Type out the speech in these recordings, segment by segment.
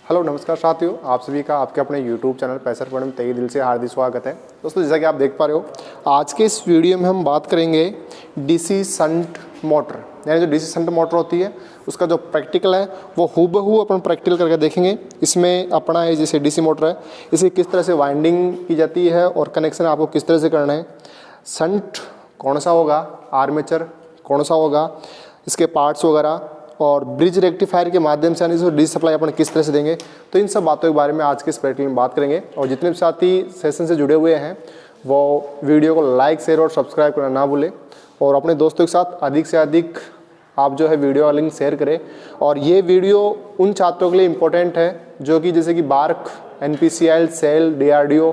Hello नमस्कार साथियों, आप सभी का आपके अपने YouTube चैनल पैसर पढ़ने में तहे दिल से हार्दिक स्वागत है। दोस्तों जैसा कि आप देख पा रहे हो, आज के इस वीडियो में हम बात करेंगे डीसी शंट मोटर, यानी जो डीसी शंट मोटर होती है उसका जो प्रैक्टिकल है वो हूबहू अपन प्रैक्टिकल करके देखेंगे। इसमें अपना है जैसे डीसी मोटर है, इसे किस तरह से वाइंडिंग की जाती है और कनेक्शन आपको किस तरह से करना है, शंट कौन सा होगा, आर्मेचर कौन सा होगा, इसके पार्ट्स वगैरह, और ब्रिज रेक्टिफायर के माध्यम से यानी डीसी सप्लाई अपन किस तरह से देंगे। तो इन सब बातों के बारे में आज के इस प्रैक्टिकल में बात करेंगे। और जितने भी साथी सेशन से जुड़े हुए हैं वो वीडियो को लाइक शेयर और सब्सक्राइब करना ना भूलें, और अपने दोस्तों के साथ अधिक से अधिक आप जो है वीडियो का लिंक शेयर करें। और ये वीडियो उन छात्रों के लिए इम्पोर्टेंट है जो कि जैसे कि बार्क, NPCL, सेल, DRDO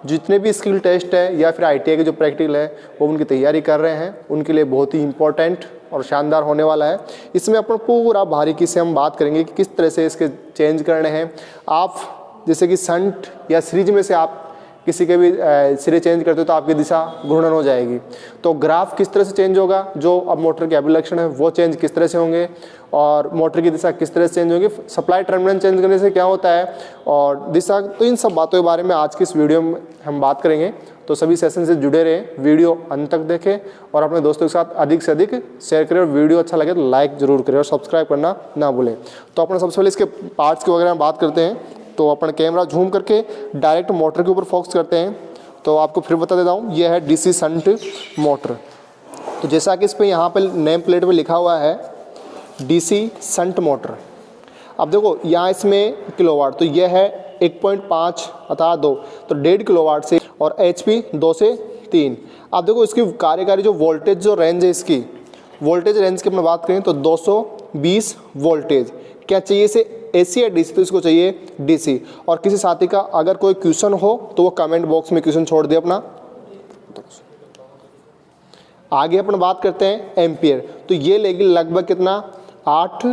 जितने भी स्किल टेस्ट है या फिर ITI के जो प्रैक्टिकल है वो उनकी तैयारी कर रहे हैं, उनके लिए बहुत ही इंपॉर्टेंट और शानदार होने वाला है। इसमें अपन पूरा बारीकी से हम बात करेंगे कि किस तरह से इसके चेंज करने हैं। आप जैसे कि शंट या सीरीज में से आप किसी के भी सिरे चेंज करते हो तो आपकी दिशा घूर्णन हो जाएगी, तो ग्राफ किस तरह से चेंज होगा, जो अब मोटर के एब्यूलेक्शन है वो चेंज किस तरह से होंगे, और मोटर की दिशा किस तरह से चेंज होगी, सप्लाई टर्मिनल चेंज करने से क्या होता है और दिशा। तो इन सब बातों के बारे में आज की इस वीडियो में हम बात करेंगे। तो सभी सेशन से जुड़े रहें, वीडियो अंत तक देखें और अपने दोस्तों के साथ अधिक से अधिक शेयर करें। और वीडियो अच्छा लगे तो लाइक जरूर करें और सब्सक्राइब करना ना भूलें। तो अपने सबसे पहले इसके पार्ट्स के वगैरह बात करते हैं। तो अपन कैमरा झूम करके डायरेक्ट मोटर के ऊपर फोकस करते हैं। तो आपको फिर बता देता हूँ, यह है डीसी शंट मोटर। तो जैसा कि इस पर यहाँ पर नेम प्लेट पे लिखा हुआ है डीसी शंट मोटर। अब देखो यहाँ इसमें किलोवाट, तो यह है 1.5 अर्थात 2, तो 1.5 किलोवाट से, और HP 2 से 3। अब देखो इसकी कार्यकारी जो वोल्टेज जो रेंज है, इसकी वोल्टेज रेंज की अपन बात करें तो 220 वोल्टेज। क्या चाहिए इसे, AC या DC? तो इसको चाहिए DC। और किसी साथी का अगर कोई क्वेश्चन हो तो वो कमेंट बॉक्स में क्वेश्चन छोड़ दे अपना। आगे अपन बात करते हैं एम्पियर। तो ये लेगी लगभग कितना, 8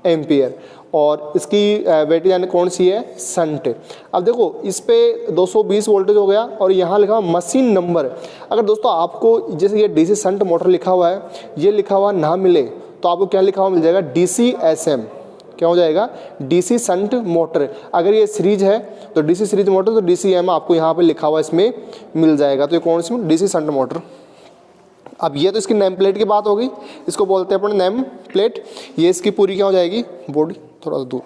एम्पियर, और इसकी बैटरी यानी कौन सी है, शंट। अब देखो इस पे 220 वोल्टेज हो गया, और यहाँ लिखा हुआ मशीन नंबर। अगर दोस्तों आपको जैसे ये डीसी शंट मोटर लिखा हुआ है, ये लिखा हुआ ना मिले तो आपको क्या लिखा हुआ मिल जाएगा, DCSM। क्या हो जाएगा, डीसी शंट मोटर। अगर ये सीरीज है तो डीसी सीरीज मोटर, तो DCM आपको यहाँ पे लिखा हुआ इसमें मिल जाएगा। तो ये कौन सी, डीसी शंट मोटर। अब ये तो इसकी नेम प्लेट की बात होगी, इसको बोलते हैं अपन नेम प्लेट। ये इसकी पूरी क्या हो जाएगी, बॉडी। थोड़ा सा दूर।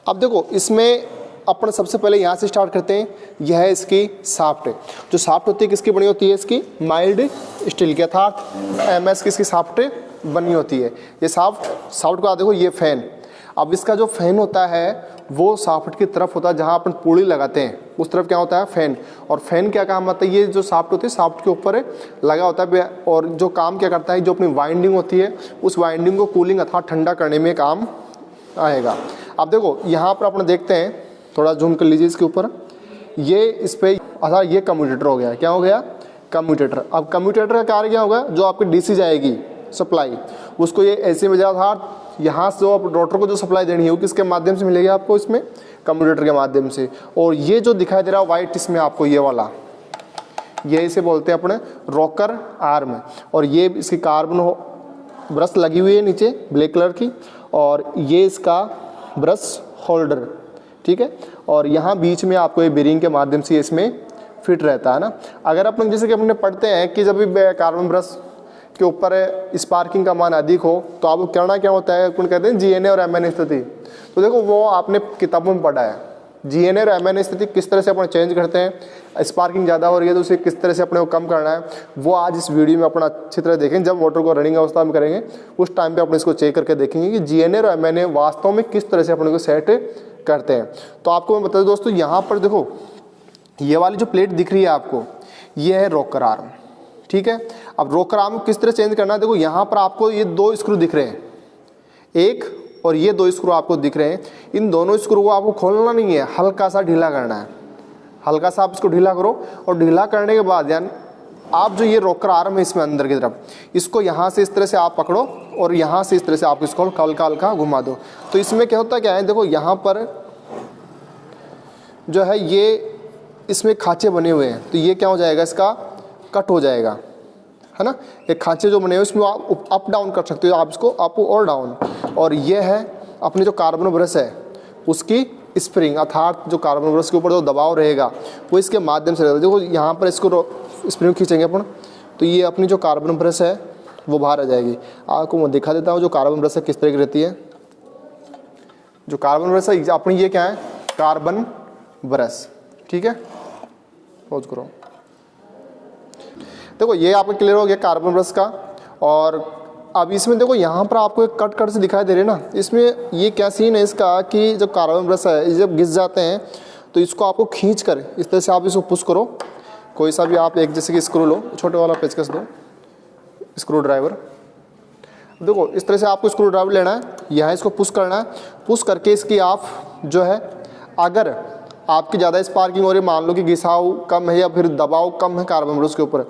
अब देखो इसमें अपन सबसे पहले यहाँ से स्टार्ट करते हैं। यह है इसकी साफ्ट। जो साफ्ट होती है किसकी बनी होती है, इसकी माइल्ड स्टील की अर्थात MS की इसकी साफ्ट बनी होती है। ये साफ्ट को देखो, ये फैन। अब इसका जो फैन होता है वो साफ्ट की तरफ होता है, जहाँ अपन पूड़ी लगाते हैं उस तरफ क्या होता है, फैन। और फैन क्या काम आता है, ये जो साफ्ट होती है साफ्ट के ऊपर लगा होता है, और जो काम क्या करता है, जो अपनी वाइंडिंग होती है उस वाइंडिंग को कूलिंग अर्थात ठंडा करने में काम आएगा। अब देखो यहाँ पर अपन देखते हैं, थोड़ा जूम कर लीजिए इसके ऊपर। ये इस पर अर्थात ये कम्यूटेटर हो गया। क्या हो गया, कम्यूटेटर। अब कम्यूटेटर का कार्य क्या होगा, जो आपकी DC जाएगी सप्लाई, उसको ये ऐसे में जाता था, यहाँ से जो आप रोटर को जो सप्लाई देनी है वो किसके माध्यम से मिलेगी आपको, इसमें कम्यूटेटर के माध्यम से। और ये जो दिखाई दे रहा है वाइट, इसमें आपको ये वाला, ये इसे बोलते हैं अपने रॉकर आर्म। और ये इसकी कार्बन ब्रश लगी हुई है नीचे ब्लैक कलर की, और ये इसका ब्रश होल्डर, ठीक है। और यहाँ बीच में आपको ये बेरिंग के माध्यम से इसमें फिट रहता है ना। अगर अपन जैसे कि अपने पढ़ते हैं कि जब भी कार्बन ब्रश के ऊपर स्पार्किंग का मान अधिक हो तो आपको करना क्या होता है, अपन कहते हैं GNA और MNA स्थिति। तो देखो वो आपने किताबों में पढ़ा है, GNA और MNA स्थिति किस तरह से अपन चेंज करते हैं। स्पार्किंग ज़्यादा हो रही है तो उसे किस तरह से अपने को कम करना है, वो आज इस वीडियो में अपना अच्छी तरह देखें। जब मोटर को रनिंग अवस्था में करेंगे उस टाइम पे अपने इसको चेक करके देखेंगे कि GNA और MNA वास्तव में किस तरह से अपने को सेट करते हैं। तो आपको मैं बता दूं दोस्तों, यहाँ पर देखो ये वाली जो प्लेट दिख रही है आपको, ये है रॉकर आर्म, ठीक है। अब रॉकर आर्म किस तरह चेंज करना है, देखो यहाँ पर आपको ये 2 स्क्रू दिख रहे हैं, एक और ये 2 स्क्रू आपको दिख रहे हैं। इन दोनों स्क्रू को आपको खोलना नहीं है, हल्का सा ढीला करना है। हल्का सा आप इसको ढीला करो, और ढीला करने के बाद यानी आप जो ये रॉकर आर्म है इसमें अंदर की तरफ, इसको यहाँ से इस तरह से आप पकड़ो, और यहाँ से इस तरह से आप इसको हल्का हल्का घुमा दो। तो इसमें क्या होता है, क्या है, देखो यहाँ पर जो है ये इसमें खांचे बने हुए हैं, तो ये क्या हो जाएगा, इसका कट हो जाएगा, है ना। ये खांचे जो बने हुए इसमें आप अप डाउन कर सकते हो, आप इसको अप और डाउन। और ये है अपने जो कार्बन ब्रश है उसकी स्प्रिंग अर्थात जो कार्बन ब्रश के ऊपर जो दबाव रहेगा वो इसके माध्यम से रहेगा। देखो यहाँ पर इसको स्प्रिंग खींचेंगे अपन तो ये अपनी जो कार्बन ब्रश है वो बाहर आ जाएगी। आपको मैं दिखा देता हूँ जो कार्बन ब्रश है किस तरह की रहती है। जो कार्बन ब्रश है अपनी ये क्या है, कार्बन ब्रश, ठीक है। पॉज करो। देखो ये आपको क्लियर हो गया कार्बन ब्रश का। और अब इसमें देखो यहाँ पर आपको एक कट कट से दिखाई दे रहे हैं ना, इसमें ये क्या सीन है इसका कि जब कार्बन ब्रश है जब घिस जाते हैं तो इसको आपको खींच कर इस तरह से आप इसको पुश करो। कोई सा भी आप एक जैसे कि स्क्रू लो, छोटे वाला पेचकस दो, स्क्रू ड्राइवर। देखो इस तरह से आपको स्क्रू ड्राइवर लेना है, यहाँ इसको पुश करना है। पुश करके इसकी आप जो है, अगर आपकी ज़्यादा स्पार्किंग हो रही है, मान लो कि घिसाव कम है या फिर दबाव कम है कार्बन ब्रश के ऊपर,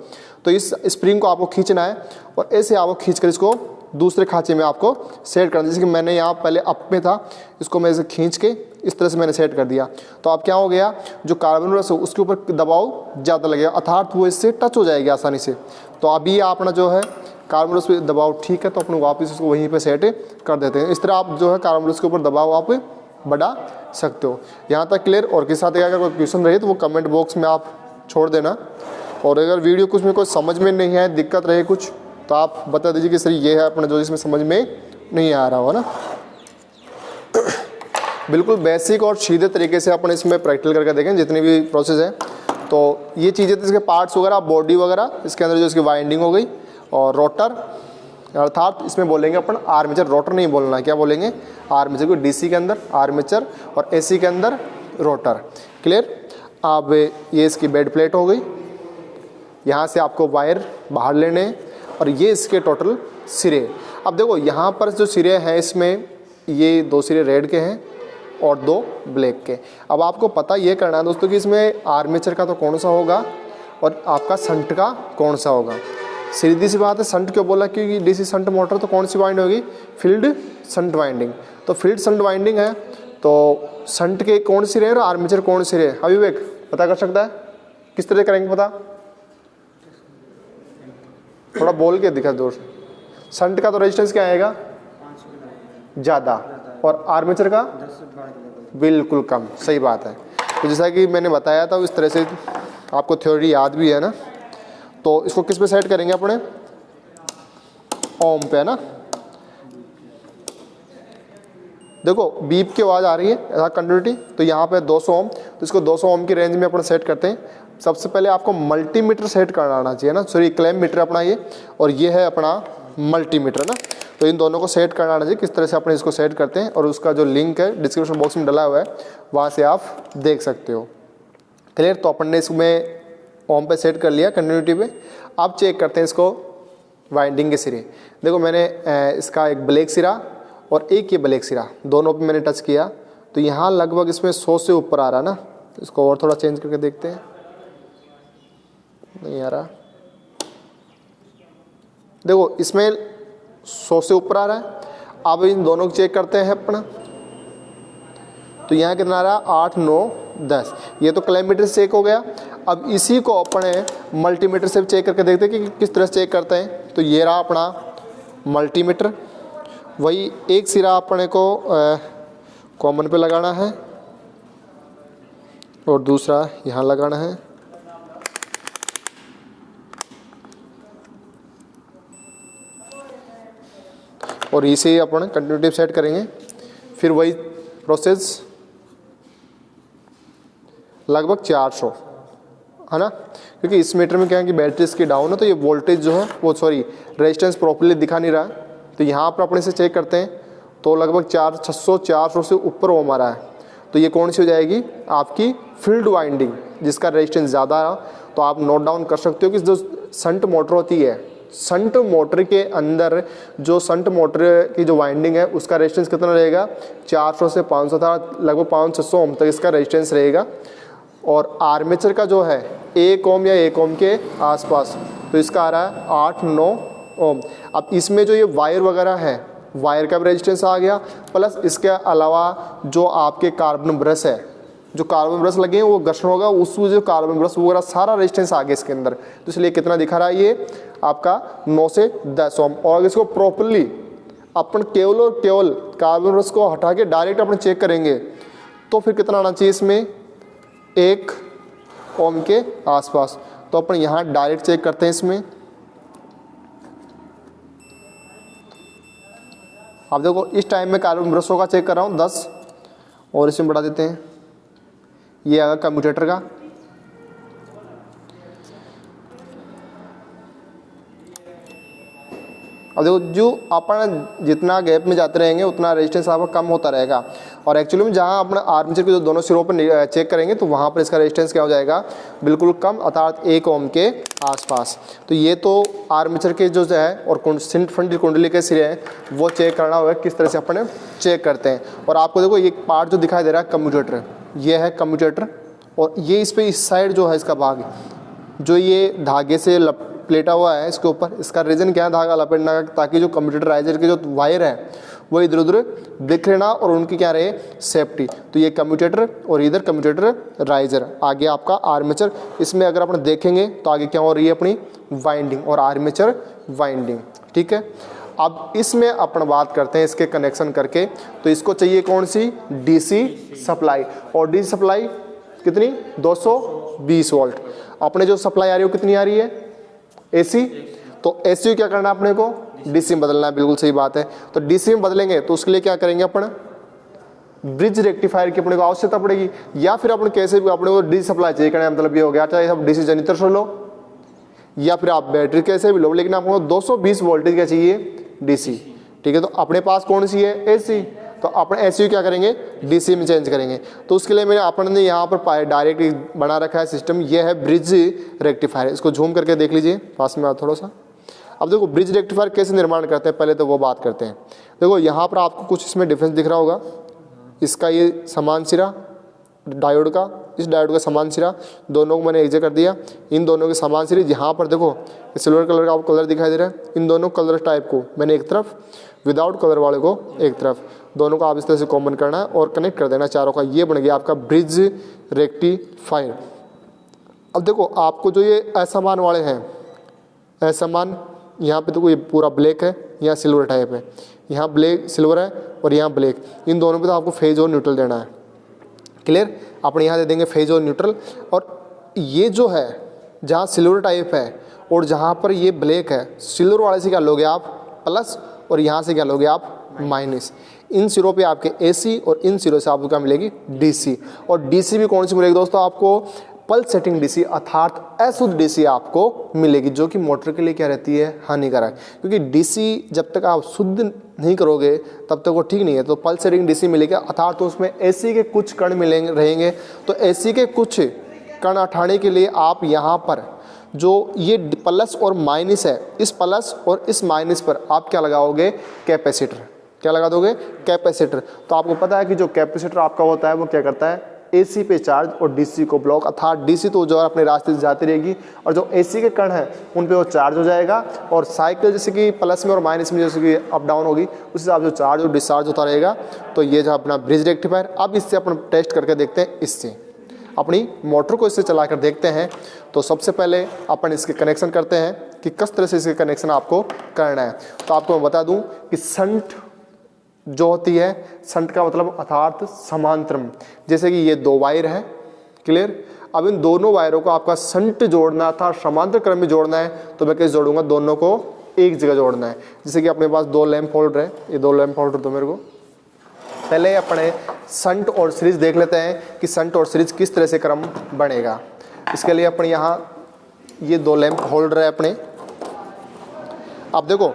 तो इस स्प्रिंग को आपको खींचना है और ऐसे आपको खींचकर इसको दूसरे खांचे में आपको सेट करना है। जैसे कि मैंने यहाँ पहले अप में था, इसको मैं इसे खींच के इस तरह से मैंने सेट कर दिया। तो अब क्या हो गया, जो कार्बन ब्रश है उसके ऊपर दबाव ज़्यादा लगेगा अर्थात वो इससे टच हो जाएगी आसानी से। तो अभी अपना जो है कार्बन ब्रश पे दबाव ठीक है तो अपन वापस इसको वहीं पे सेट कर देते हैं। इस तरह आप जो है कार्बन ब्रश के ऊपर दबाव आप बढ़ा सकते हो। यहाँ तक क्लियर। और किसी साथ अगर कोई क्वेश्चन रहे तो वो कमेंट बॉक्स में आप छोड़ देना। और अगर वीडियो कुछ में कोई समझ में नहीं है, दिक्कत रहे कुछ, तो आप बता दीजिए कि सर ये है अपना जो इसमें समझ में नहीं आ रहा हो ना। बिल्कुल बेसिक और सीधे तरीके से अपन इसमें प्रैक्टिकल करके देखें जितनी भी प्रोसेस है। तो ये चीज़ें इसके पार्ट्स वगैरह, बॉडी वगैरह, इसके अंदर जो इसकी वाइंडिंग हो गई और रोटर, अर्थात इसमें बोलेंगे अपन आर्मेचर, रोटर नहीं बोलना, क्या बोलेंगे आर्मेचर को। डीसी के अंदर आर्मेचर और एसी के अंदर रोटर। क्लियर। अब ये इसकी बेड प्लेट हो गई, यहाँ से आपको वायर बाहर लेने हैं और ये इसके टोटल सिरे। अब देखो यहाँ पर जो सिरे हैं इसमें ये 2 सिरे रेड के हैं और 2 ब्लैक के। अब आपको पता ये करना है दोस्तों कि इसमें आर्मेचर का तो कौन सा होगा और आपका शंट का कौन सा होगा। सीधी सी बात है, शंट क्यों बोला, क्योंकि डीसी शंट मोटर तो कौन सी वाइंड होगी, फील्ड शंट वाइंडिंग। तो फील्ड शंट वाइंडिंग है तो शंट के कौन सी रहे और आर्मेचर कौन सी रहे, अविवेक पता कर सकता है? किस तरह करेंगे पता, थोड़ा बोल के दिखा दोस्त। शंट का तो रेजिस्टेंस क्या आएगा, ज़्यादा, और आर्मेचर का बिल्कुल कम। सही बात है। तो जैसा कि मैंने बताया था इस तरह से आपको थ्योरी याद भी है ना। तो इसको किस पे सेट करेंगे अपने, ओम पे, है ना। देखो बीप की आवाज़ आ रही है ऐसा कंटिन्यूटी, तो यहाँ पे 200 ओम, तो इसको 200 ओम की रेंज में अपन सेट करते हैं। सबसे पहले आपको मल्टीमीटर सेट करना आना चाहिए ना, सॉरी क्लैम्प मीटर अपना ये, और ये है अपना मल्टीमीटर ना। तो इन दोनों को सेट करना आना चाहिए। किस तरह से अपने इसको सेट करते हैं और उसका जो लिंक है डिस्क्रिप्शन बॉक्स में डला हुआ है, वहाँ से आप देख सकते हो। क्लियर। तो अपन ने इसमें ओम पे सेट कर लिया कंटिन्यूटी पे। अब चेक करते हैं इसको वाइंडिंग के सिरे। देखो मैंने इसका एक ब्लैक सिरा और एक ये ब्लैक सिरा, दोनों पे मैंने टच किया तो यहाँ लगभग इसमें 100 से ऊपर आ रहा ना। इसको और थोड़ा चेंज करके देखते हैं, नहीं आ रहा। देखो इसमें 100 से ऊपर आ रहा है। अब इन दोनों को चेक करते हैं अपना, तो यहाँ कितना आ रहा है 8, 9, 10। ये तो क्लैम्प मीटर से चेक हो गया। अब इसी को अपने मल्टीमीटर से चेक करके देखते हैं कि किस तरह से चेक करते हैं। तो ये रहा अपना मल्टीमीटर। वही एक सिरा अपने को कॉमन पे लगाना है और दूसरा यहाँ लगाना है। और इसे ही अपन कंटिन्यूटी सेट करेंगे। फिर वही प्रोसेस लगभग 400, है ना, क्योंकि इस मीटर में क्या है कि बैटरी इसकी डाउन है तो ये वोल्टेज जो है वो रेजिस्टेंस प्रॉपर्ली दिखा नहीं रहा है। तो यहाँ पर अपने से चेक करते हैं तो लगभग 400 से ऊपर ओम आ रहा है। तो ये कौन सी हो जाएगी आपकी फील्ड वाइंडिंग, जिसका रेजिस्टेंस ज़्यादा है। तो आप नोट डाउन कर सकते हो कि जो शंट मोटर होती है, शंट मोटर के अंदर जो शंट मोटर की जो वाइंडिंग है उसका रेजिस्टेंस कितना रहेगा, 400 से 500 था, लगभग 500-600 ओम तक इसका रेजिस्टेंस रहेगा। और आर्मेचर का जो है 1 ओम या 1 ओम के आसपास, तो इसका आ रहा है 8-9 ओम। अब इसमें जो ये वायर वगैरह है, वायर का भी रेजिस्टेंस आ गया, प्लस इसके अलावा जो आपके कार्बन ब्रश है, जो कार्बन ब्रश लगे हैं वो घर्षण होगा, उसमें जो कार्बन ब्रश वगैरह सारा रेजिस्टेंस आ गया इसके अंदर। तो इसलिए कितना दिखा रहा है ये आपका 9 से 10 ओम। और अगर इसको प्रॉपरली अपन केवल और केवल कार्बन ब्रश को हटा के डायरेक्ट अपन चेक करेंगे तो फिर कितना आना चाहिए इसमें, 1 ओम के आसपास। तो अपन यहाँ डायरेक्ट चेक करते हैं इसमें। अब देखो इस टाइम में कार्बन ब्रशों का चेक कर रहा हूँ 10, और इसमें बढ़ा देते हैं, ये आएगा कम्यूटेटर का। अब देखो जो अपन जितना गैप में जाते रहेंगे उतना रेजिस्टेंस आपका कम होता रहेगा, और एक्चुअली में जहाँ अपना आर्मेचर के जो दोनों सिरों पर चेक करेंगे तो वहाँ पर इसका रेजिस्टेंस क्या हो जाएगा, बिल्कुल कम, अर्थात 1 ओम के आसपास। तो ये तो आर्मेचर के जो है और फ्रंट कुंडली के सिरे हैं वो चेक करना होगा, किस तरह से अपन चेक करते हैं। और आपको देखो ये पार्ट जो दिखाई दे रहा है कम्यूटेटर, ये है कम्यूटेटर, और ये इस पर इस साइड जो है इसका भाग जो ये धागे से प्लेटा हुआ है इसके ऊपर, इसका रीज़न क्या है धागा लपेटना का, ताकि जो कम्यूटेटर राइजर के जो वायर है वो इधर उधर बिखरे ना और उनकी क्या रहे, सेफ्टी। तो ये कम्यूटेटर और इधर कम्यूटेटर राइजर, आगे आपका आर्मेचर। इसमें अगर अपन देखेंगे तो आगे क्या हो रही है अपनी वाइंडिंग और आर्मेचर वाइंडिंग, ठीक है। अब इसमें अपन बात करते हैं इसके कनेक्शन करके, तो इसको चाहिए कौन सी, डीसी सप्लाई, और डीसी सप्लाई कितनी, 220 वोल्ट। अपने जो सप्लाई आ रही है वो कितनी आ रही है, एसी। तो एसी क्या करना है अपने को, डीसी में बदलना है, बिल्कुल सही बात है। तो डीसी में बदलेंगे तो उसके लिए क्या करेंगे अपन, ब्रिज रेक्टिफायर की अपने को आवश्यकता पड़ेगी, या फिर अपन कैसे भी अपने को डीसी सप्लाई चाहिए करना, मतलब ये हो गया, चाहे आप डीसी जनरेटर से लो या फिर आप बैटरी कैसे भी लो, लेकिन आपको 220 वोल्टेज क्या चाहिए, डीसी, ठीक है। तो अपने पास कौन सी है, एसी, तो अपन एसी क्या करेंगे, डीसी में चेंज करेंगे। तो उसके लिए मैंने अपन ने यहाँ पर डायरेक्ट बना रखा है सिस्टम, ये है ब्रिज रेक्टिफायर। इसको झूम करके देख लीजिए, पास में थोड़ा सा। अब देखो ब्रिज रेक्टिफायर कैसे निर्माण करते हैं, पहले तो वो बात करते हैं। देखो यहाँ पर आपको कुछ इसमें डिफरेंस दिख रहा होगा, इसका ये समान सिरा डायोड का, इस डायोड का समान सिरा, दोनों को मैंने एक जगह कर दिया, इन दोनों के समान सिरे। यहाँ पर देखो सिल्वर कलर का आपको कलर दिखाई दे रहा है, इन दोनों कलर टाइप को मैंने एक तरफ, विदाउट कलर वाले को एक तरफ, दोनों को आप इस तरह से कॉम्बिन करना है और कनेक्ट कर देना चारों का। ये बन गया आपका ब्रिज रेक्टिफायर। अब देखो आपको जो ये असमान वाले हैं, असमान, यहाँ पे देखो ये पूरा ब्लैक है, यहाँ सिल्वर टाइप है, यहाँ ब्लैक सिल्वर है और यहाँ ब्लैक, इन दोनों पे तो आपको फेज और न्यूट्रल देना है, क्लियर। अपन यहाँ दे देंगे फेज और न्यूट्रल। और ये जो है जहाँ सिल्वर टाइप है और जहाँ पर ये ब्लैक है, सिल्वर वाले से क्या लोगे आप, प्लस, और यहाँ से क्या लोगे आप, माइनस। इन सिरों पे आपके एसी और इन सिरों से आपको क्या मिलेगी, डीसी। और डीसी भी कौन सी मिलेगी दोस्तों, आपको पल्स सेटिंग डीसी, अर्थात अशुद्ध डीसी आपको मिलेगी, जो कि मोटर के लिए क्या रहती है, हानिकारक। क्योंकि डीसी जब तक आप शुद्ध नहीं करोगे तब तक वो ठीक नहीं है। तो पल्स सेटिंग डीसी मिलेगी, अर्थात तो उसमें एसी के कुछ कण मिलेंगे रहेंगे। तो एसी के कुछ कण हटाने के लिए आप यहाँ पर जो ये प्लस और माइनस है, इस प्लस और इस माइनस पर आप क्या लगाओगे, कैपेसिटर। क्या लगा दोगे, कैपेसिटर। तो आपको पता है कि जो कैपेसिटर आपका होता है वो क्या करता है, एसी पे चार्ज और डीसी को ब्लॉक, अर्थात डीसी तो जो है अपने रास्ते से जाती रहेगी और जो एसी के कण हैं उन पे वो चार्ज हो जाएगा। और साइकिल जैसे कि प्लस में और माइनस में जैसे कि अप डाउन होगी, उस हिसाब से चार्ज और डिस्चार्ज होता रहेगा। तो ये जो अपना ब्रिज रेक्टिफायर, अब इससे अपन टेस्ट करके देखते हैं, इससे अपनी मोटर को इससे चला कर देखते हैं। तो सबसे पहले अपन इसके कनेक्शन करते हैं कि किस तरह से इसके कनेक्शन आपको करना है। तो आपको मैं बता दूं कि शंट जो होती है, शंट का मतलब अर्थात समांतरम, जैसे कि ये 2 वायर है, क्लियर। अब इन दोनों वायरों को आपका शंट जोड़ना था, समांतर क्रम में जोड़ना है, तो मैं कैसे जोड़ूंगा, दोनों को एक जगह जोड़ना है। जैसे कि अपने पास 2 लैंप होल्डर है, ये 2 लैंप होल्डर दो मेरे को। पहले अपने शंट और सीरीज देख लेते हैं कि शंट और सीरीज किस तरह से क्रम बनेगा। इसके लिए अपन यहाँ ये 2 लैंप होल्डर है अपने। अब देखो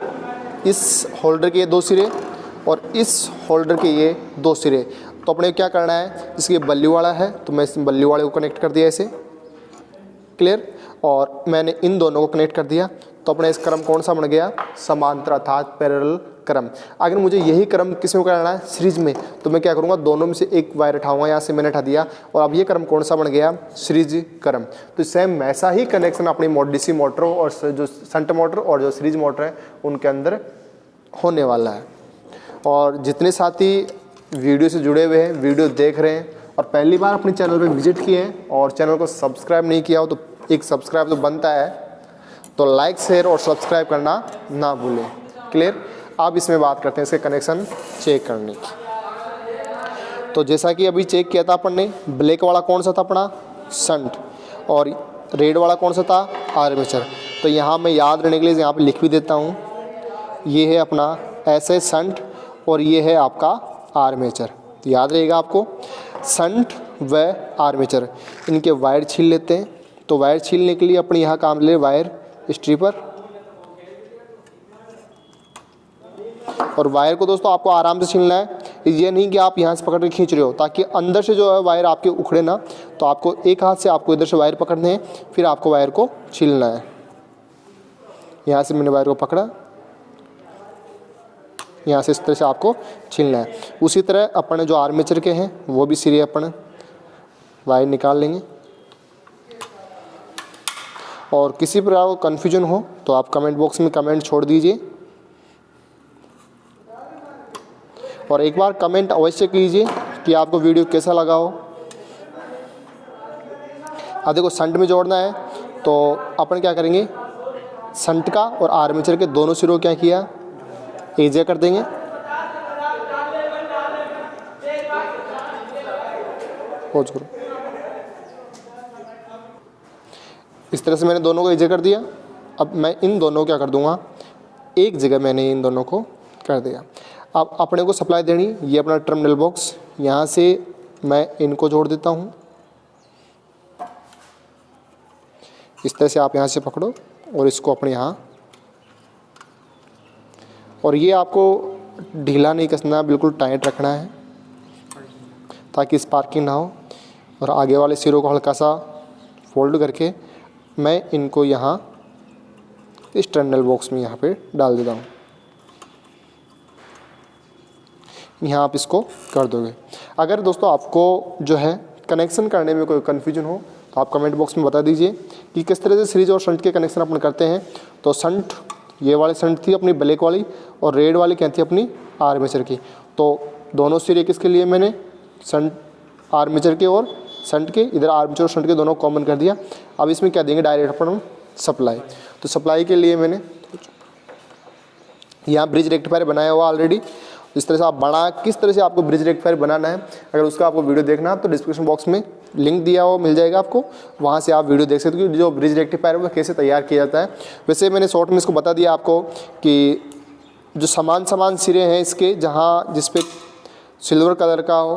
इस होल्डर के ये 2 सिरे और इस होल्डर के ये 2 सिरे। तो अपने क्या करना है, जिसकी बल्ली वाला है तो मैं इस बल्ली वाले को कनेक्ट कर दिया ऐसे, क्लियर। और मैंने इन दोनों को कनेक्ट कर दिया। तो अपने इस क्रम कौन सा बन गया, समांतर अर्थात पैरेलल क्रम। अगर मुझे यही क्रम किस में करना है, सीरीज में, तो मैं क्या करूँगा, दोनों में से एक वायर उठाऊंगा, यहाँ से मैंने उठा दिया और अब ये क्रम कौन सा बन गया, सीरीज क्रम। तो सेम ऐसा ही कनेक्शन अपनी डीसी मोटर और जो शंट मोटर और जो सीरीज मोटर है उनके अंदर होने वाला है। और जितने साथी वीडियो से जुड़े हुए हैं, वीडियो देख रहे हैं और पहली बार अपने चैनल पे विजिट किए हैं और चैनल को सब्सक्राइब नहीं किया हो, तो एक सब्सक्राइब तो बनता है, तो लाइक शेयर और सब्सक्राइब करना ना भूलें, क्लियर। अब इसमें बात करते हैं इसके कनेक्शन चेक करने की। तो जैसा कि अभी चेक किया था अपन ने, ब्लैक वाला कौन सा था अपना, शंट, और रेड वाला कौन सा था, आर्मेचर। तो यहाँ मैं याद रहने के लिए यहाँ पे लिख भी देता हूँ, ये है अपना ऐसे शंट और ये है आपका आर्मेचर। याद रहेगा आपको, शंट व आर्मेचर, इनके वायर छील लेते हैं। तो वायर छीलने के लिए अपने यहाँ काम ले वायर स्ट्रिपर, और वायर को दोस्तों आपको आराम से छीलना है, ये नहीं कि आप यहाँ से पकड़ के खींच रहे हो, ताकि अंदर से जो है वायर आपके उखड़े ना। तो आपको एक हाथ से आपको इधर से वायर पकड़ने हैं, फिर आपको वायर को छीलना है। यहाँ से मैंने वायर को पकड़ा, यहाँ से इस तरह से आपको छीलना है। उसी तरह अपने जो आर्मेचर के हैं वो भी सिरे अपन वायर निकाल लेंगे। और किसी प्रकार को कन्फ्यूजन हो तो आप कमेंट बॉक्स में कमेंट छोड़ दीजिए, और एक बार कमेंट अवश्य कीजिए कि आपको वीडियो कैसा लगा हो। अब देखो शंट में जोड़ना है, तो अपन क्या करेंगे, शंट का और आर्मेचर के दोनों सिरों क्या किया, एजिया कर देंगे। पॉज करो। इस तरह से मैंने दोनों को एजिया कर दिया। अब मैं इन दोनों को क्या कर दूंगा, एक जगह मैंने इन दोनों को कर दिया। अब अपने को सप्लाई देनी, ये अपना टर्मिनल बॉक्स, यहाँ से मैं इनको जोड़ देता हूँ। इस तरह से आप यहाँ से पकड़ो और इसको अपने यहाँ, और ये आपको ढीला नहीं कसना, बिल्कुल टाइट रखना है ताकि स्पार्किंग ना हो। और आगे वाले सिरों को हल्का सा फोल्ड करके मैं इनको यहाँ इस टर्मिनल बॉक्स में यहाँ पे डाल देता हूँ। यहाँ आप इसको कर दोगे। अगर दोस्तों आपको जो है कनेक्शन करने में कोई कन्फ्यूजन हो तो आप कमेंट बॉक्स में बता दीजिए कि किस तरह से सीरीज और शंट के कनेक्शन अपन करते हैं। तो शंट, ये वाली शंट थी अपनी ब्लैक वाली, और रेड वाली क्या थी अपनी आर्मेचर की। तो दोनों सिरे किसके लिए मैंने, शंट आर्मेचर के और शंट के, इधर आर्मेचर और शंट के दोनों कॉमन कर दिया। अब इसमें क्या देंगे, डायरेक्ट अपन सप्लाई। तो सप्लाई के लिए मैंने यहाँ ब्रिज रेक्टिफायर बनाया हुआ ऑलरेडी। इस तरह से आप बना, किस तरह से आपको ब्रिज रेक्टिफायर बनाना है, अगर उसका आपको वीडियो देखना है तो डिस्क्रिप्शन बॉक्स में लिंक दिया हुआ मिल जाएगा आपको, वहाँ से आप वीडियो देख सकते हो कि जो ब्रिज रेक्टिफायर है वो कैसे तैयार किया जाता है। वैसे मैंने शॉर्ट में इसको बता दिया आपको कि जो समान सिरे हैं इसके, जहाँ जिस पे सिल्वर कलर का हो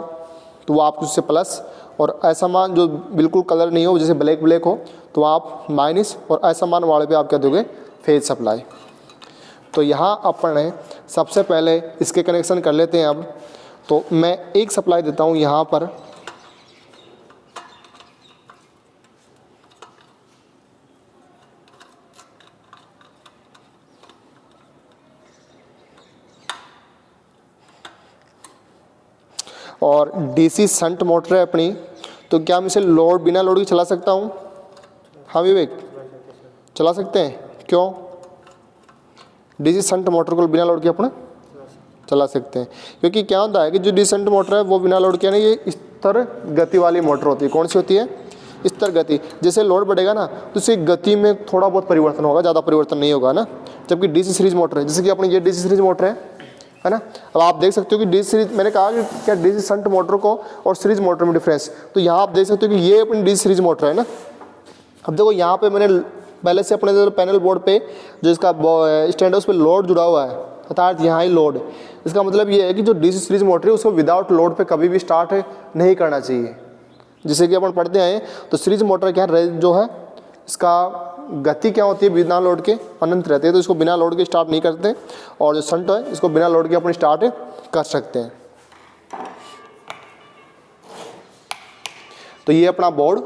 तो वो आप उससे प्लस, और असमान जो बिल्कुल कलर नहीं हो, जैसे ब्लैक हो, तो आप माइनस, और असमान वाले पे आप क्या दोगे, फेज सप्लाई। तो यहाँ अपन सबसे पहले इसके कनेक्शन कर लेते हैं। अब तो मैं एक सप्लाई देता हूँ यहाँ पर, और डीसी शंट मोटर है अपनी, तो क्या मैं इसे लोड, बिना लोड के चला सकता हूँ? हाँ विवेक, चला सकते हैं। क्यों? डीसी शंट मोटर को बिना लोड के अपना चला सकते हैं, क्योंकि क्या होता है कि जो डीसी शंट मोटर है वो बिना लोड के ना, ये स्थिर गति वाली मोटर होती है। कौन सी होती है? स्थिर गति। जैसे लोड बढ़ेगा ना तो इसकी गति में थोड़ा बहुत परिवर्तन होगा, ज़्यादा परिवर्तन नहीं होगा ना। जबकि डीसी सीरीज मोटर है, जैसे कि अपनी ये डीसी सीरीज मोटर है ना। अब आप देख सकते हो कि डीसी सीरीज, मैंने कहा कि क्या डीसी शंट मोटर को और सीरीज मोटर में डिफरेंस, तो यहाँ आप देख सकते हो कि ये अपनी डीसी सीरीज मोटर है ना। अब देखो यहाँ पे मैंने पहले से अपने पैनल बोर्ड पे जो इसका स्टैंड है उस पर लोड जुड़ा हुआ है, अर्थात यहाँ ही लोड। इसका मतलब ये है कि जो डीसी सीरीज मोटर है उसको विदाउट लोड पे कभी भी स्टार्ट नहीं करना चाहिए। जैसे कि अपन पढ़ते हैं तो सीरीज मोटर क्या जो है, इसका गति क्या होती है, बिना लोड के अनंत रहती है, तो इसको बिना लोड के स्टार्ट नहीं करते। और जो शंट है इसको बिना लोड के अपन स्टार्ट कर सकते हैं। तो ये अपना बोर्ड,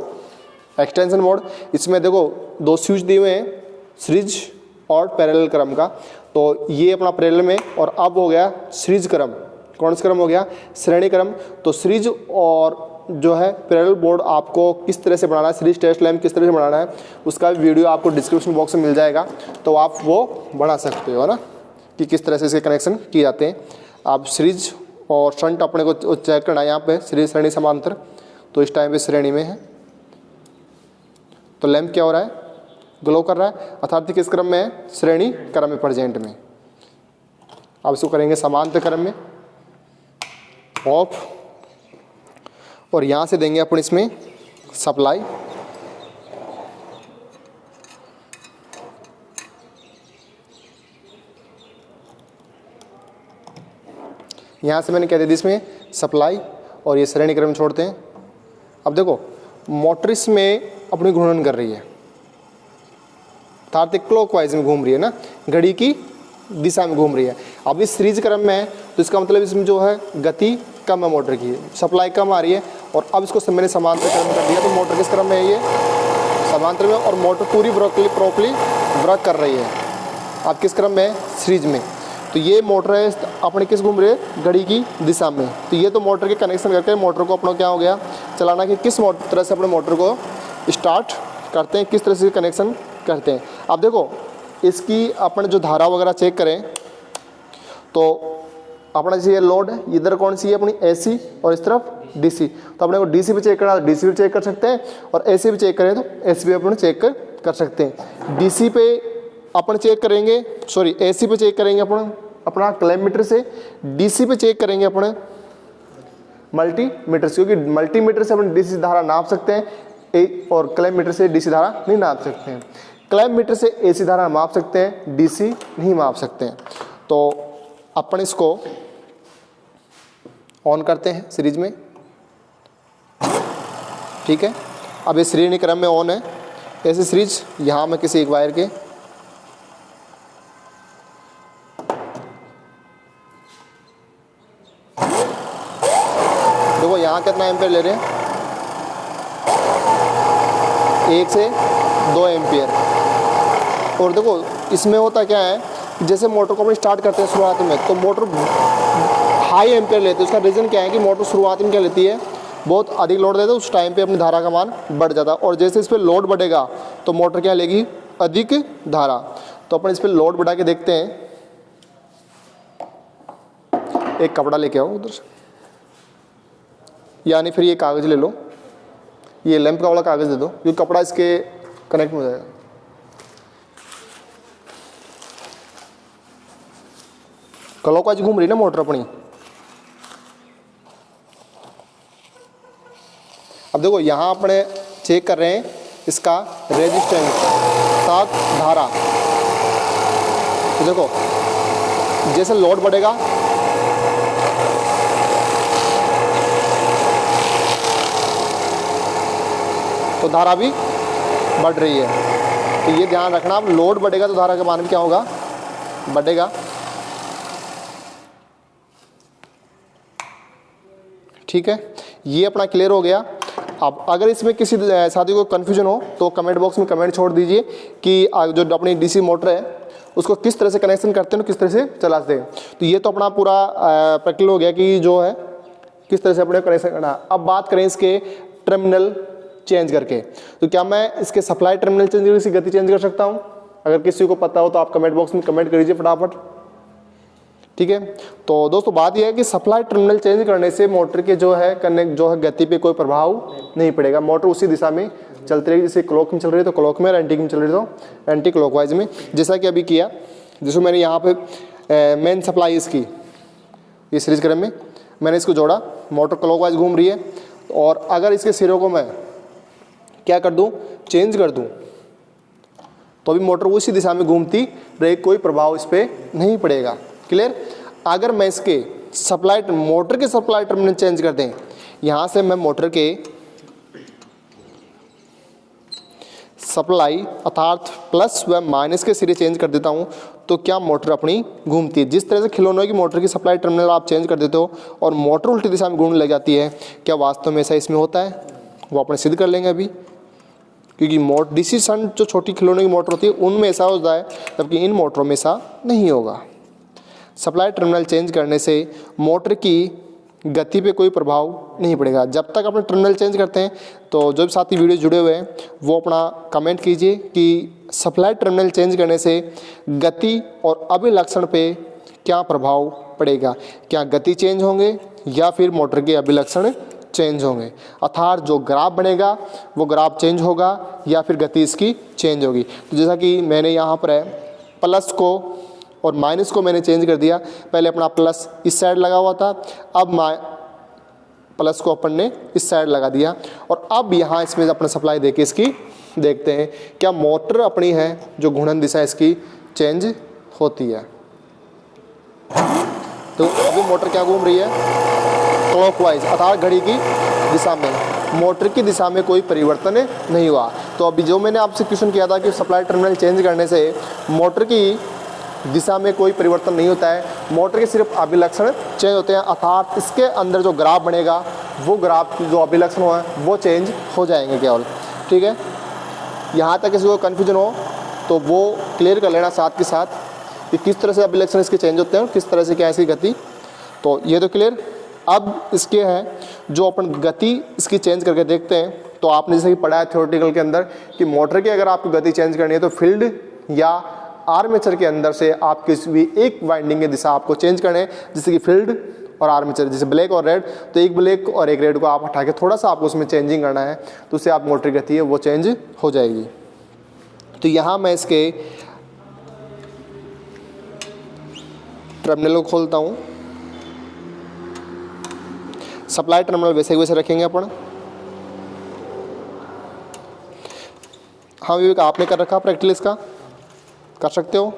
एक्सटेंशन बोर्ड, इसमें देखो दो स्विच दिए हुए हैं, सीरीज और पैरेलल क्रम का। तो ये अपना पैरेलल में, और अब हो गया सीरीज क्रम। कौन सा क्रम हो गया? श्रेणी क्रम। तो सीरीज और जो है पैरेलल बोर्ड आपको किस तरह से बनाना है, सीरीज टेस्ट लैम्प किस तरह से बनाना है, उसका वीडियो आपको डिस्क्रिप्शन बॉक्स में मिल जाएगा, तो आप वो बना सकते हो ना, कि किस तरह से इसके कनेक्शन किए जाते हैं। आप सीरीज और शंट अपने को चेक करना है यहाँ पे, सीरीज श्रेणी समांतर, तो इस टाइम पे श्रेणी में है। तो लैंप क्या हो रहा है? ग्लो कर रहा है, अर्थात किस क्रम में है? श्रेणी क्रम में, प्रेजेंट में। अब इसको करेंगे समांतर क्रम में, ऑफ और यहाँ से देंगे अपन इसमें सप्लाई। यहाँ से मैंने क्या दे दी इसमें सप्लाई, और ये श्रेणी क्रम छोड़ते हैं। अब देखो मोटर इसमें अपनी घूर्णन कर रही है, अर्थात क्लॉकवाइज में घूम रही है ना, घड़ी की दिशा में घूम रही है। अब इस सीरीज क्रम में है तो इसका मतलब इसमें जो है गति कम है मोटर की, सप्लाई कम आ रही है। और अब इसको मैंने समांतर क्रम में कर दिया, तो मोटर किस क्रम में है, ये समांतर में, और मोटर पूरी प्रॉपर्ली वर्क कर रही है। अब किस क्रम में है, सीरीज में। तो ये मोटर है अपने किस घूम रही है, घड़ी की दिशा में। तो ये तो मोटर के कनेक्शन करके मोटर को अपना क्या हो गया चलाना, कि किस तरह से अपने मोटर को स्टार्ट करते हैं, किस तरह से कनेक्शन करते हैं। अब देखो इसकी अपन जो धारा वगैरह चेक करें तो अपना जैसे ये लोड है, इधर कौन सी है अपनी एसी और इस तरफ डीसी। तो अपने को डीसी पे चेक करना है, डीसी पे चेक कर सकते हैं, और एसी पे चेक करें तो एसी पे अपन चेक कर सकते हैं। डीसी पे अपन चेक करेंगे, सॉरी एसी पे चेक करेंगे अपन अपना क्लैममीटर से, डीसी पे चेक करेंगे अपन मल्टीमीटर से, क्योंकि मल्टीमीटर से अपन डीसी धारा नाप सकते हैं और क्लैममीटर से डीसी धारा नहीं नाप सकते हैं। क्लैममीटर से एसी धारा माप सकते हैं, डीसी नहीं माप सकते हैं। तो अपन इसको ऑन करते हैं सीरीज में, ठीक है। अब ये श्रेणी क्रम में ऑन है, ऐसे सीरीज यहाँ में किसी एक वायर के देखो यहाँ कितना एम्पियर ले रहे हैं, 1 से 2 एम्पियर। और देखो इसमें होता क्या है, जैसे मोटर को अपन स्टार्ट करते हैं शुरुआत में तो मोटर हाई एम्पियर लेते हैं। उसका रीज़न क्या है कि मोटर शुरुआत में क्या लेती है, बहुत अधिक लोड देते हैं, उस टाइम पे अपनी धारा का मान बढ़ जाता है। और जैसे इस पर लोड बढ़ेगा तो मोटर क्या लेगी, अधिक धारा। तो अपन इस पर लोड बढ़ा के देखते हैं। एक कपड़ा लेके आओ उधर से, यानी फिर ये कागज़ ले लो, ये लैंप का वाला कागज़ दे दो, ये कपड़ा इसके कनेक्ट हो जाएगा। क्लॉकवाइज घूम रही ना मोटर अपनी। अब देखो यहाँ अपने चेक कर रहे हैं इसका रेजिस्टेंस साथ धारा। तो देखो जैसे लोड बढ़ेगा तो धारा भी बढ़ रही है। तो ये ध्यान रखना, अब लोड बढ़ेगा तो धारा का मान क्या होगा, बढ़ेगा। ठीक है, ये अपना क्लियर हो गया। अब अगर इसमें किसी साथी को कन्फ्यूजन हो तो कमेंट बॉक्स में कमेंट छोड़ दीजिए कि जो अपनी डीसी मोटर है उसको किस तरह से कनेक्शन करते हैं, किस तरह से चलाते हैं। तो ये तो अपना पूरा प्रैक्टिकल हो गया कि जो है किस तरह से अपने कनेक्शन करना। अब बात करें इसके टर्मिनल चेंज करके, तो क्या मैं इसके सप्लाई टर्मिनल चेंज करके इसकी गति चेंज कर सकता हूँ? अगर किसी को पता हो तो आप कमेंट बॉक्स में कमेंट करिए फटाफट। ठीक है, तो दोस्तों बात यह है कि सप्लाई टर्मिनल चेंज करने से मोटर के जो है गति पे कोई प्रभाव नहीं पड़ेगा। मोटर उसी दिशा में चलती रहेगी, जैसे क्लॉक में चल रही है तो क्लॉक में, एंटी में चल रही है तो एंटी क्लॉकवाइज में। जैसा कि अभी किया, जैसे मैंने यहाँ पे मेन सप्लाई इसकी इस सीरीज क्रम में मैंने इसको जोड़ा, मोटर क्लॉकवाइज घूम रही है, और अगर इसके सिरों को मैं क्या कर दूँ, चेंज कर दूँ, तो अभी मोटर उसी दिशा में घूमती रहे, कोई प्रभाव इस पर नहीं पड़ेगा। क्लियर? अगर मैं इसके मोटर के सप्लाई टर्मिनल चेंज कर दें, यहाँ से मैं मोटर के सप्लाई अर्थात प्लस व माइनस के सिरे चेंज कर देता हूँ, तो क्या मोटर अपनी घूमती है। जिस तरह से खिलौनों की मोटर की सप्लाई टर्मिनल आप चेंज कर देते हो और मोटर उल्टी दिशा में घूमने लग जाती है, क्या वास्तव में ऐसा इसमें होता है? वो अपने सिद्ध कर लेंगे अभी, क्योंकि डीसी शंट जो छोटी खिलौनों की मोटर होती है उनमें ऐसा होता है, जबकि इन मोटरों में ऐसा नहीं होगा। सप्लाई टर्मिनल चेंज करने से मोटर की गति पे कोई प्रभाव नहीं पड़ेगा। जब तक अपने टर्मिनल चेंज करते हैं, तो जो भी साथी वीडियो जुड़े हुए हैं वो अपना कमेंट कीजिए कि सप्लाई टर्मिनल चेंज करने से गति और अभिलक्षण पे क्या प्रभाव पड़ेगा। क्या गति चेंज होंगे या फिर मोटर के अभिलक्षण चेंज होंगे, अर्थात जो ग्राफ बनेगा वो ग्राफ चेंज होगा या फिर गति इसकी चेंज होगी। तो जैसा कि मैंने यहाँ पर है प्लस को और माइनस को मैंने चेंज कर दिया। पहले अपना प्लस इस साइड लगा हुआ था, अब प्लस को अपन ने इस साइड लगा दिया। और अब यहाँ इसमें अपना सप्लाई देके इसकी देखते हैं क्या मोटर अपनी है जो घूर्णन दिशा इसकी चेंज होती है। तो अभी मोटर क्या घूम रही है, क्लॉकवाइज, अर्थात घड़ी की दिशा में। मोटर की दिशा में कोई परिवर्तन नहीं हुआ। तो अभी जो मैंने आपसे क्वेश्चन किया था कि सप्लाई टर्मिनल चेंज करने से मोटर की दिशा में कोई परिवर्तन नहीं होता है, मोटर के सिर्फ अभिलक्षण चेंज होते हैं, अर्थात इसके अंदर जो ग्राफ बनेगा वो ग्राफ की जो अभिलक्षण हो वो चेंज हो जाएंगे केवल। ठीक है, यहाँ तक किसी को कन्फ्यूजन हो तो वो क्लियर कर लेना साथ के साथ कि किस तरह से अभिलक्षण इसके चेंज होते हैं और किस तरह से क्या है इसकी गति। तो ये तो क्लियर। अब इसके है जो अपन गति इसकी चेंज करके देखते हैं। तो आपने जैसे कि पढ़ा है थ्योरेटिकल के अंदर कि मोटर की अगर आपको गति चेंज करनी है तो फील्ड या आर्मेचर के अंदर से आप किसी भी एक वाइंडिंग की दिशा आपको चेंज करने हैं, जैसे कि फील्ड और आर्मेचर, जैसे ब्लैक और रेड, तो एक ब्लैक और एक रेड को आप हटा के थोड़ा सा आपको उसमें चेंजिंग करना है, तो उससे आप मोटर की गति है वो चेंज हो जाएगी। तो यहाँ मैं इसके टर्मिनल को खोलता हूँ। सप्लाई टर्मिनल वैसे ही वैसे रखेंगे अपन। हाँ विवेक, आपने कर रखा प्रैक्टिकल इसका, कर सकते हो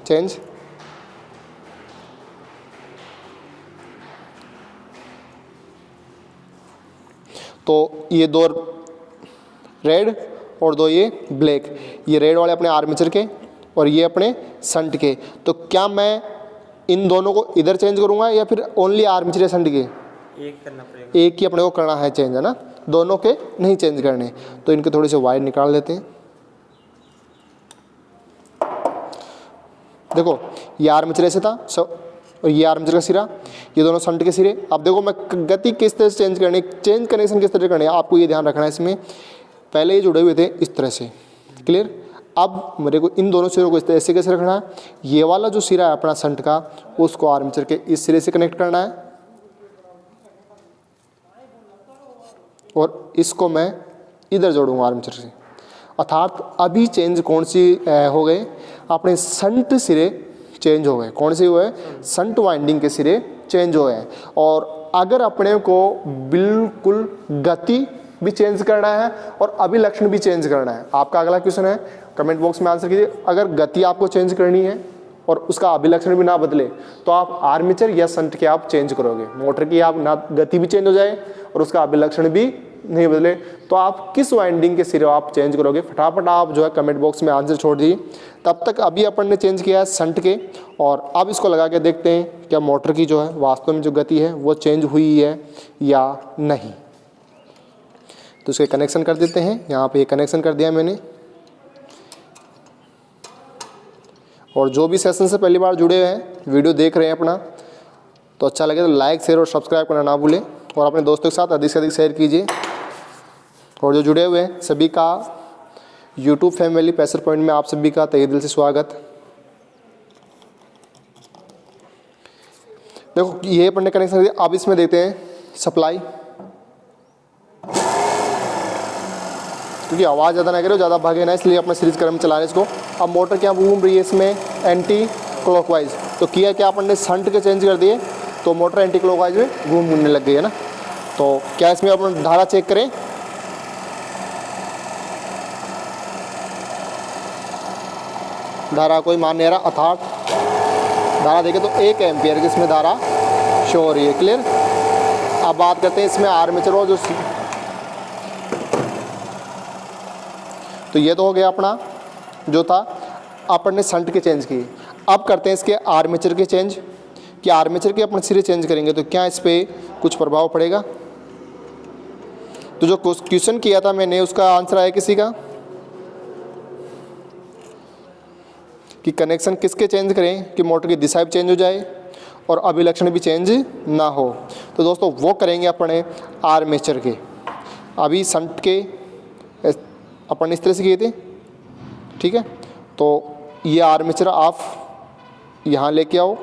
चेंज। तो ये दो रेड और दो ये ब्लैक, ये रेड वाले अपने आर्मेचर के और ये अपने शंट के। तो क्या मैं इन दोनों को इधर चेंज करूंगा या फिर ओनली आर्मेचर या शंट के? एक करना पड़ेगा, एक ही अपने को करना है चेंज, है ना, दोनों के नहीं चेंज करने। तो इनके थोड़े से वायर निकाल लेते हैं। देखो ये आर्मेचर ऐसे था और ये आर्मेचर का सिरा, ये दोनों शंट के सिरे। अब देखो मैं गति किस तरह से चेंज करनी, चेंज कनेक्शन किस तरह से करनी है, आपको ये ध्यान रखना है। इसमें पहले ये जुड़े हुए थे इस तरह से, क्लियर। अब मेरे को इन दोनों सिरों को इस तरह से कैसे रखना है, ये वाला जो सिरा है अपना शंट का उसको आर्मेचर के इस सिरे से कनेक्ट करना है और इसको मैं इधर जोड़ूंगा आर्मेचर से। अर्थात अभी चेंज कौन सी हो गए, अपने शंट सिरे चेंज हो गए। कौन से हुए, शंट वाइंडिंग के सिरे चेंज हो गए। और अगर अपने को बिल्कुल गति भी चेंज करना है और अभिलक्षण भी चेंज करना है, आपका अगला क्वेश्चन है, कमेंट बॉक्स में आंसर कीजिए। अगर गति आपको चेंज करनी है और उसका अभिलक्षण भी ना बदले तो आप आर्मेचर या शंट के आप चेंज करोगे। मोटर की आप ना गति भी चेंज हो जाए और उसका अभिलक्षण भी नहीं बदले तो आप किस वाइंडिंग के सिरे आप चेंज करोगे? फटाफट आप जो है कमेंट बॉक्स में आंसर छोड़ दीजिए। तब तक अभी अपन ने चेंज किया है शंट के, और अब इसको लगा के देखते हैं क्या मोटर की जो है वास्तव में जो गति है वो चेंज हुई है या नहीं। तो इसके कनेक्शन कर देते हैं। यहाँ पे कनेक्शन कर दिया मैंने। और जो भी सेशन से पहली बार जुड़े हुए हैं, वीडियो देख रहे हैं अपना, तो अच्छा लगे तो लाइक शेयर और सब्सक्राइब करना ना भूलें और अपने दोस्तों के साथ अधिक से अधिक शेयर कीजिए। और जो जुड़े हुए हैं सभी का यूट्यूब फैमिली प्रेशर पॉइंट में आप सभी का तहे दिल से स्वागत। देखो ये अपन ने कनेक्शन दिया। अब इसमें देते हैं सप्लाई, क्योंकि आवाज़ ज़्यादा ना करे, ज़्यादा भागे ना, इसलिए अपना सीरीज क्रम चला रहे हैं इसको। अब मोटर क्या घूम रही है इसमें एंटी क्लॉकवाइज। तो किया क्या अपन ने शंट के चेंज कर दिए तो मोटर एंटी क्लॉकवाइज में घूमने लग गई है ना। तो क्या इसमें अपन धारा चेक करें? धारा कोई मान नहीं रहा, अर्थात धारा देखें तो 1 एम्पियर की इसमें धारा शो हो रही है, क्लियर। अब बात करते हैं इसमें आर्मेचर और जो, तो ये तो हो गया अपना जो था अपन ने शंट के चेंज किए। अब करते हैं इसके आर्मेचर के चेंज। कि आर्मेचर के अपन सिरे चेंज करेंगे तो क्या इस पर कुछ प्रभाव पड़ेगा? तो जो क्वेश्चन किया था मैंने उसका आंसर आया किसी का कि कनेक्शन किसके चेंज करें कि मोटर की दिशा भी चेंज हो जाए और अभिलक्षण भी चेंज ना हो। तो दोस्तों वो करेंगे अपने आर्मेचर के। अभी शंट के अपन इस तरह से किए थे, ठीक है। तो ये आर्मेचर आप यहाँ लेके आओ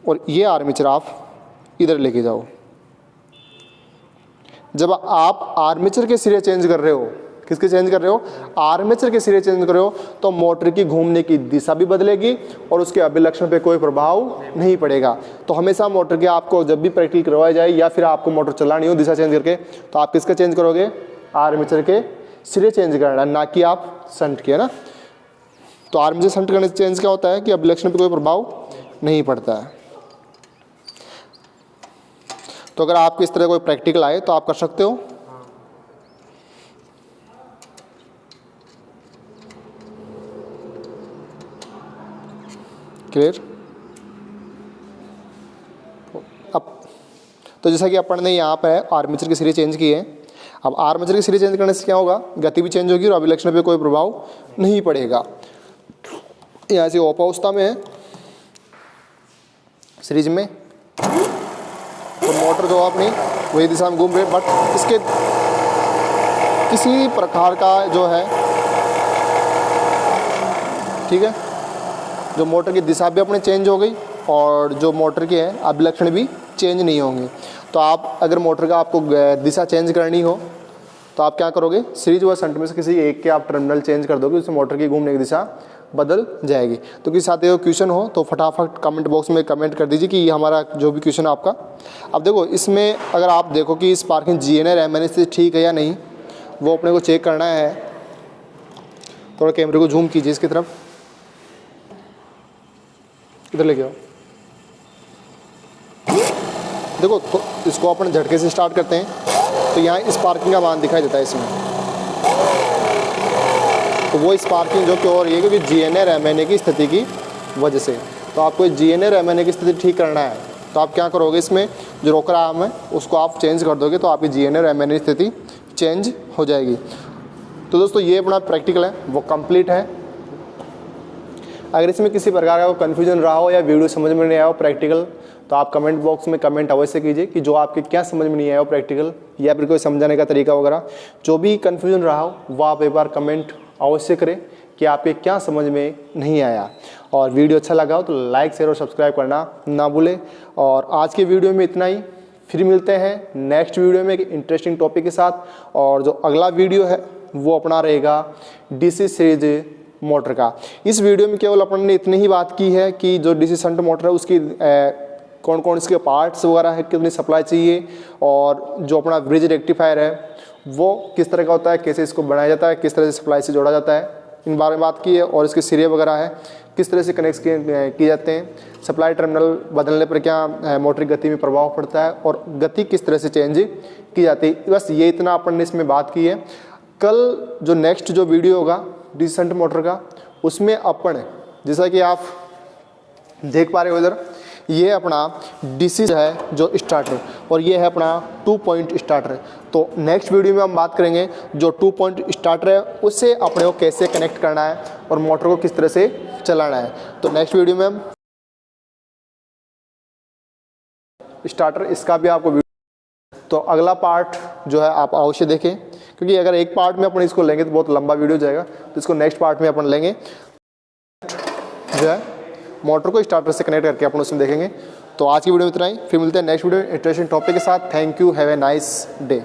और ये आर्मेचर आप इधर लेके जाओ। जब आप आर्मेचर के सिरे चेंज कर रहे हो, किसके चेंज कर रहे हो, आर्मेचर के सिरे चेंज कर रहे हो, तो मोटर की घूमने की दिशा भी बदलेगी और उसके अभिलक्षण पे कोई प्रभाव नहीं पड़ेगा। तो हमेशा मोटर के आपको जब भी प्रैक्टिकल करवाया जाए या फिर आपको मोटर चलानी हो दिशा चेंज करके, तो आप किसका चेंज करोगे, आर्मेचर के सिरे चेंज करना, ना कि आप शंट के, है ना। तो आर्मेचर शंट करने से चेंज क्या होता है कि अभिलक्षण पे कोई प्रभाव नहीं पड़ता है। तो अगर आपको इस तरह कोई प्रैक्टिकल आए तो आप कर सकते हो। क्लियर। अब तो जैसा कि अपन ने यहाँ पे आर्मेचर के सिरे चेंज किए हैं, अब आर्मेचर के सिरे चेंज करने से क्या होगा, गति भी चेंज होगी और अभिलक्षण पे कोई प्रभाव नहीं पड़ेगा। यहाँ से अवस्था में है सीरीज में, तो मोटर जो अपनी वही दिशा में घूम रही है, बट इसके किसी प्रकार का जो है, ठीक है, जो मोटर की दिशा भी अपनी चेंज हो गई और जो मोटर के है अभिलक्षण भी चेंज नहीं होंगे। तो आप अगर मोटर का आपको दिशा चेंज करनी हो तो आप क्या करोगे, सीरीज व शंट में से किसी एक के आप टर्मिनल चेंज कर दोगे, उससे मोटर की घूमने की दिशा बदल जाएगी। तो किसी साथी को क्वेश्चन हो तो फटाफट कमेंट बॉक्स में कमेंट कर दीजिए कि ये हमारा जो भी क्वेश्चन है आपका। अब देखो इसमें अगर आप देखो कि स्पार्किंग GNR MNS से ठीक है या नहीं, वो अपने को चेक करना है। थोड़ा कैमरे को जूम कीजिए इसकी तरफ, इधर लेके आओ। देखो तो इसको अपन झटके से स्टार्ट करते हैं, तो यहाँ स्पार्किंग का मान दिखाई देता है इसमें। तो वो स्पार्किंग जो क्यों हो रही है, क्योंकि GNR MNA की स्थिति की वजह से। तो आपको GNR MNA की स्थिति ठीक करना है, तो आप क्या करोगे, इसमें जो रोकर आर्म है उसको आप चेंज कर दोगे, तो आपकी GNR MNA स्थिति चेंज हो जाएगी। तो दोस्तों ये अपना प्रैक्टिकल है वो कंप्लीट है। अगर इसमें किसी प्रकार का कन्फ्यूजन रहा हो या वीडियो समझ में नहीं आया हो प्रैक्टिकल, तो आप कमेंट बॉक्स में कमेंट अवश्य कीजिए कि जो आपके क्या समझ में नहीं आया हो प्रैक्टिकल, या फिर कोई समझाने का तरीका वगैरह, जो भी कन्फ्यूजन रहा हो वो आप एक बार कमेंट अवश्य करें कि आपके क्या समझ में नहीं आया। और वीडियो अच्छा लगा हो तो लाइक शेयर और सब्सक्राइब करना ना भूलें। और आज के वीडियो में इतना ही, फिर मिलते हैं नेक्स्ट वीडियो में एक इंटरेस्टिंग टॉपिक के साथ। और जो अगला वीडियो है वो अपना रहेगा DC सीरीज मोटर का। इस वीडियो में केवल अपन ने इतनी ही बात की है कि जो DC शंट मोटर है उसकी कौन कौन इसके पार्ट्स वगैरह है, कितनी सप्लाई चाहिए, और जो अपना ब्रिज रेक्टिफायर है वो किस तरह का होता है, कैसे इसको बनाया जाता है, किस तरह से सप्लाई से जोड़ा जाता है, इन बारे में बात की है। और इसके सिरे वगैरह है किस तरह से कनेक्ट किए जाते हैं, सप्लाई टर्मिनल बदलने पर क्या मोटर की गति में प्रभाव पड़ता है, और गति किस तरह से चेंज की जाती है। बस ये इतना अपन ने इसमें बात की है। कल जो नेक्स्ट जो वीडियो होगा DC शंट मोटर का, उसमें अपन जैसा कि आप देख पा रहे हो इधर, ये अपना DC है जो स्टार्टर, और ये है अपना 2 पॉइंट स्टार्टर। तो नेक्स्ट वीडियो में हम बात करेंगे जो 2 पॉइंट स्टार्टर है उससे अपने को कैसे कनेक्ट करना है और मोटर को किस तरह से चलाना है। तो नेक्स्ट वीडियो में हम स्टार्टर इसका भी आपको वीडियो, तो अगला पार्ट जो है आप अवश्य देखें, क्योंकि अगर एक पार्ट में अपन इसको लेंगे तो बहुत लंबा वीडियो जाएगा। तो इसको नेक्स्ट पार्ट में अपन लेंगे, जो है मोटर को स्टार्टर से कनेक्ट करके अपन उसमें देखेंगे। तो आज की वीडियो में इतना ही, फिर मिलते हैं नेक्स्ट वीडियो इंटरेस्टिंग टॉपिक के साथ। Thank you, have a nice day.